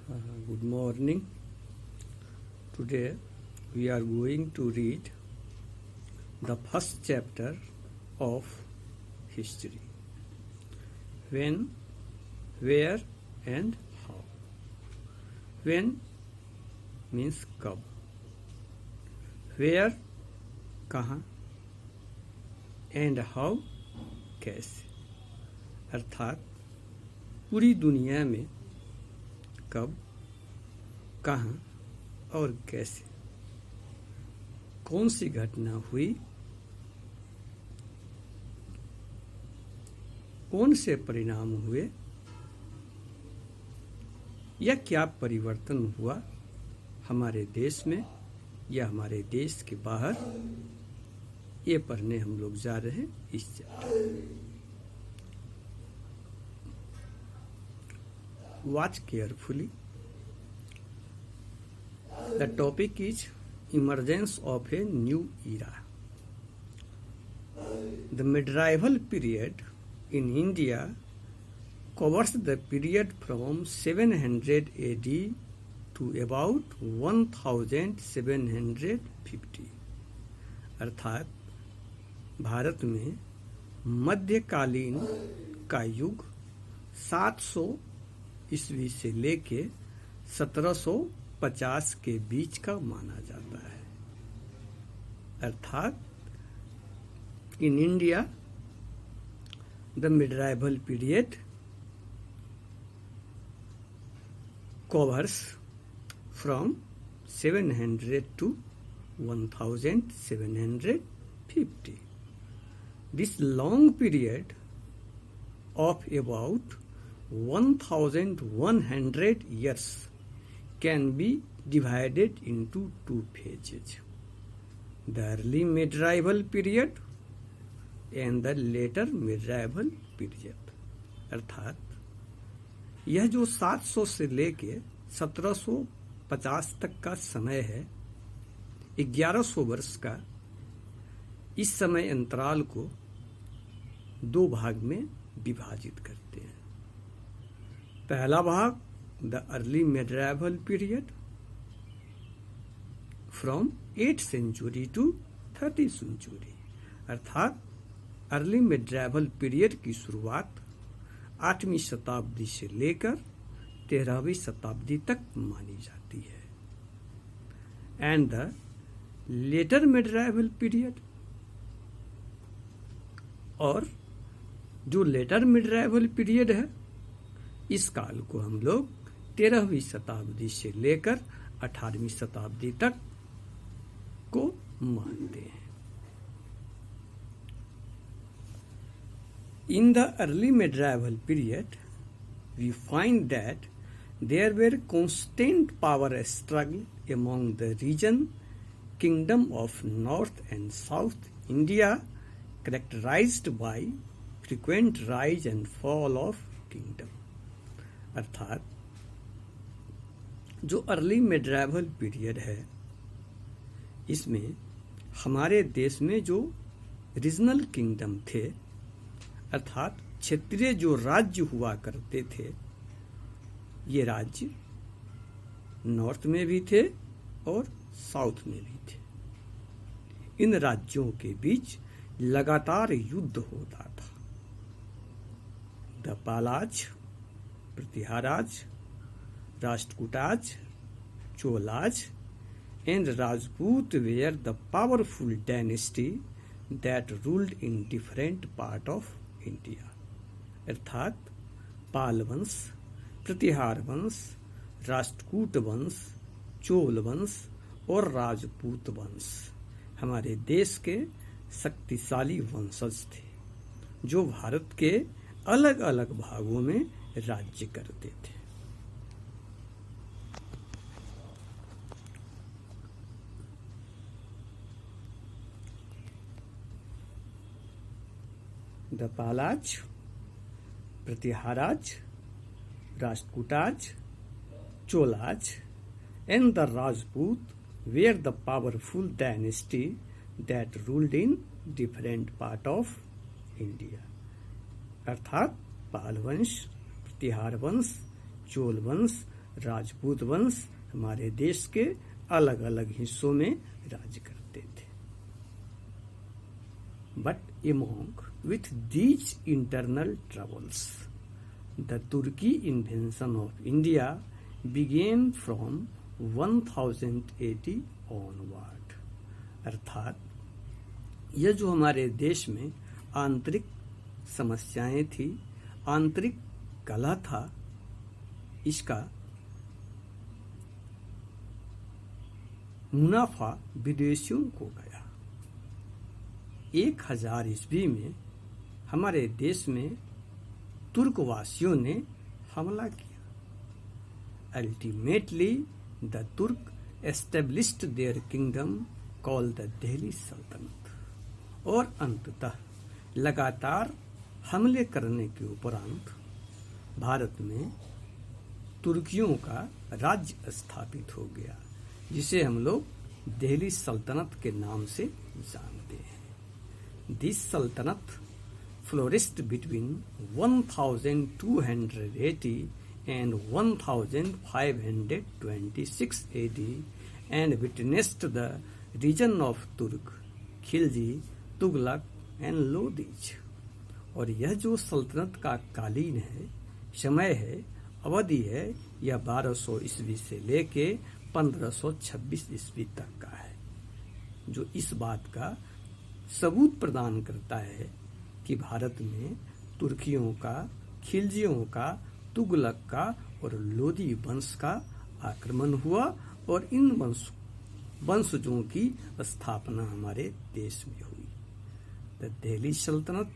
Good morning. Today we are going to read the first chapter of history. When, where and how. When means कब, where कहाँ, and how कैसे, अर्थात पूरी दुनिया में कब, कहाँ और कैसे कौन सी घटना हुई, कौन से परिणाम हुए या क्या परिवर्तन हुआ हमारे देश में या हमारे देश के बाहर, ये पढ़ने हम लोग जा रहे हैं इस chapter. Watch carefully. The topic is emergence of a new era. The medieval period in India covers the period from 700 AD to about 1750। अर्थात भारत में मध्यकालीन का युग 700 ईस्वी से लेके 1750 के बीच का माना जाता है। अर्थात in India the medieval period covers from 700 to 1750. This long period of about 1100 years can be divided into two phases: the early medieval period and the later medieval period। अर्थात यह जो 700 से लेके 1750 तक का समय है, 1100 वर्ष का, इस समय अंतराल को दो भाग में विभाजित करते हैं। पहला भाग the early medieval period from 8th century to 30th century। अर्थात अर्ली medieval पीरियड की शुरुआत 8वीं शताब्दी से लेकर 13वीं शताब्दी तक मानी जाती है। And the later medieval period, और जो लेटर medieval पीरियड है, इस काल को हम लोग 13वीं शताब्दी से लेकर 18वीं शताब्दी तक को मानते हैं। In the early medieval period, we find that there were constant power struggle among the region kingdom of North and South India, characterized by frequent rise and fall of kingdom। अर्थात जो अर्ली medieval पीरियड है, इसमें हमारे देश में जो regional kingdom थे, अर्थात क्षेत्रीय जो राज्य हुआ करते थे, ये राज्य नॉर्थ में भी थे और साउथ में भी थे। इन राज्यों के बीच लगातार युद्ध होता था। The Palas, Pratiharas, Rashtrakutas, Cholas and Rajput were the powerful dynasty that ruled in different part of India। अर्थात पाल वंश, प्रतिहार वंश, राष्ट्रकूट वंश, चोल वंश और राजपूत वंश हमारे देश के शक्तिशाली वंशज थे, जो भारत के अलग अलग भागों में राज्य करते थे। The Palas, Pratiharas, Rashtrakutas, Cholas and the Rajput were the powerful dynasty that ruled in different part of India। अर्थात पाल वंश, प्रतिहार वंश, चोल वंश, राजपूत वंश हमारे देश के अलग अलग हिस्सों में राज्य करते थे। But among with these internal troubles, the Turkey invasion of India began from 1080 onward। अर्थात यह जो हमारे देश में आंतरिक समस्याएं थी, आंतरिक कलह था, इसका मुनाफा विदेशियों को गया। 1000 ईस्वी में हमारे देश में तुर्कवासियों ने हमला किया। अल्टीमेटली द तुर्क established there kingdom called the Delhi सल्तनत। और अंततः लगातार हमले करने के उपरांत भारत में तुर्कियों का राज्य स्थापित हो गया, जिसे हम लोग दिल्ली सल्तनत के नाम से जानते हैं। दिस सल्तनत flourished between 1280 and 1526 AD and witnessed the region of Turk, Khilji, Tughlaq and Lodij। और यह जो सल्तनत का कालीन है, समय है, अवधि है, यह 1200 ईस्वी से लेके 1526 ईस्वी तक का है, जो इस बात का सबूत प्रदान करता है कि भारत में तुर्कियों का, खिलजियों का, तुगलक का और लोदी वंश का आक्रमण हुआ और इन वंशजों की स्थापना हमारे देश में हुई। The Delhi Sultanate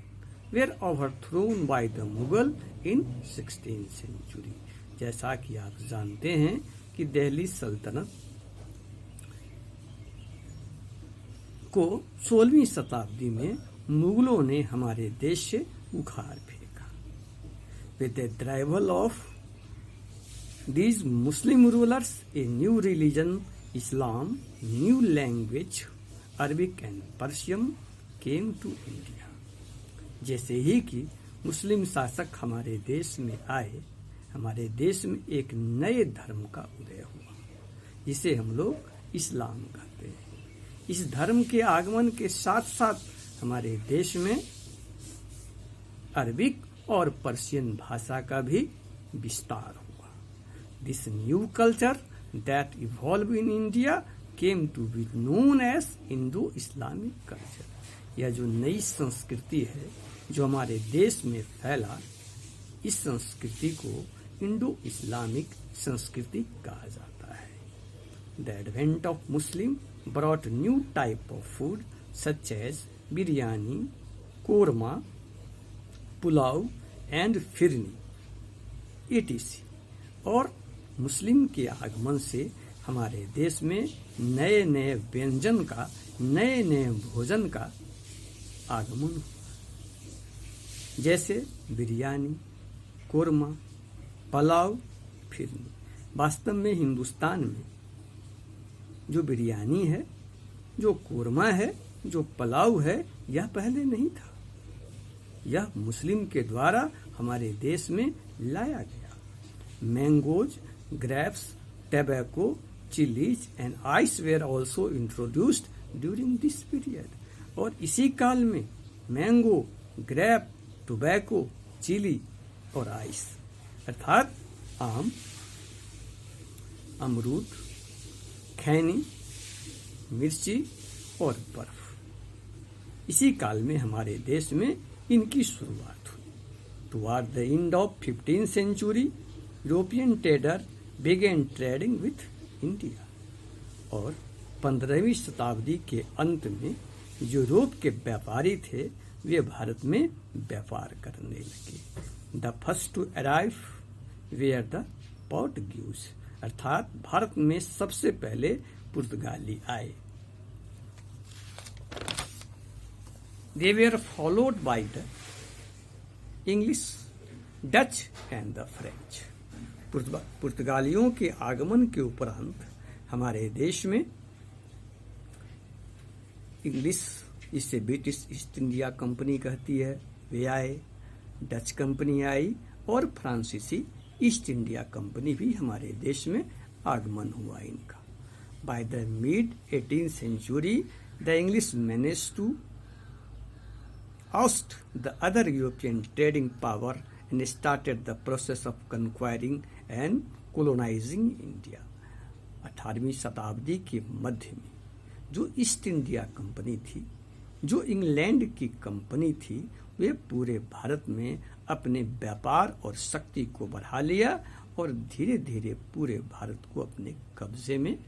were overthrown by the Mughal in 16th century. जैसा कि आप जानते हैं कि दिल्ली सल्तनत को 16वीं शताब्दी में मुगलों ने हमारे देश से उखाड़ फेंका। With the arrival of these Muslim rulers a new religion Islam, new language Arabic and Persian came to India. जैसे ही कि मुस्लिम शासक हमारे देश में आए, हमारे देश में एक नए धर्म का उदय हुआ, जिसे हम लोग इस्लाम कहते हैं। इस धर्म के आगमन के साथ साथ हमारे देश में अरबिक और पर्शियन भाषा का भी विस्तार हुआ। This new culture that evolve in India came to be known as Indo Islamic culture. यह जो नई संस्कृति है जो हमारे देश में फैला, इस संस्कृति को इंडो इस्लामिक संस्कृति कहा जाता है। The advent of Muslim brought new type of food such as biryani, korma, pulao and phirni etc। और मुस्लिम के आगमन से हमारे देश में नए नए व्यंजन का, नए नए भोजन का आगमन हुआ, जैसे बिरयानी, कोरमा, पुलाव, फिरनी। वास्तव में हिंदुस्तान में जो बिरयानी है, जो कोरमा है, जो पुलाव है, यह पहले नहीं था। यह मुस्लिम के द्वारा हमारे देश में लाया गया। Mangoes, grapes, tobacco, chillies and ice were also introduced during this period. और इसी काल में मैंगो, ग्रेप, टोबैको, चिली और आइस अर्थात आम, अमरूद, खैनी, मिर्ची और बर्फ, इसी काल में हमारे देश में इनकी शुरुआत हुई। Toward the end of 15th century European trader began trading with India. और 15वीं शताब्दी के अंत में यूरोप के व्यापारी थे, वे भारत में व्यापार करने लगे। The first to arrive were the Portuguese, अर्थात भारत में सबसे पहले पुर्तगाली आए। They were followed by the English, Dutch and the French। पुर्तगालियों के आगमन के उपरांत हमारे देश में इंग्लिश, इससे ब्रिटिश ईस्ट इंडिया कंपनी कहती है, वे आए, डच कंपनी आई और फ्रांसीसी ईस्ट इंडिया कंपनी भी हमारे देश में आगमन हुआ इनका। By the mid 18th century, the English managed to oust the other European trading power and started the process of conquering and colonizing India. 18वीं शताब्दी के मध्य में जो ईस्ट इंडिया कंपनी थी, जो इंग्लैंड की कंपनी थी, वे पूरे भारत में अपने व्यापार और शक्ति को बढ़ा लिया और धीरे धीरे पूरे भारत को अपने कब्जे में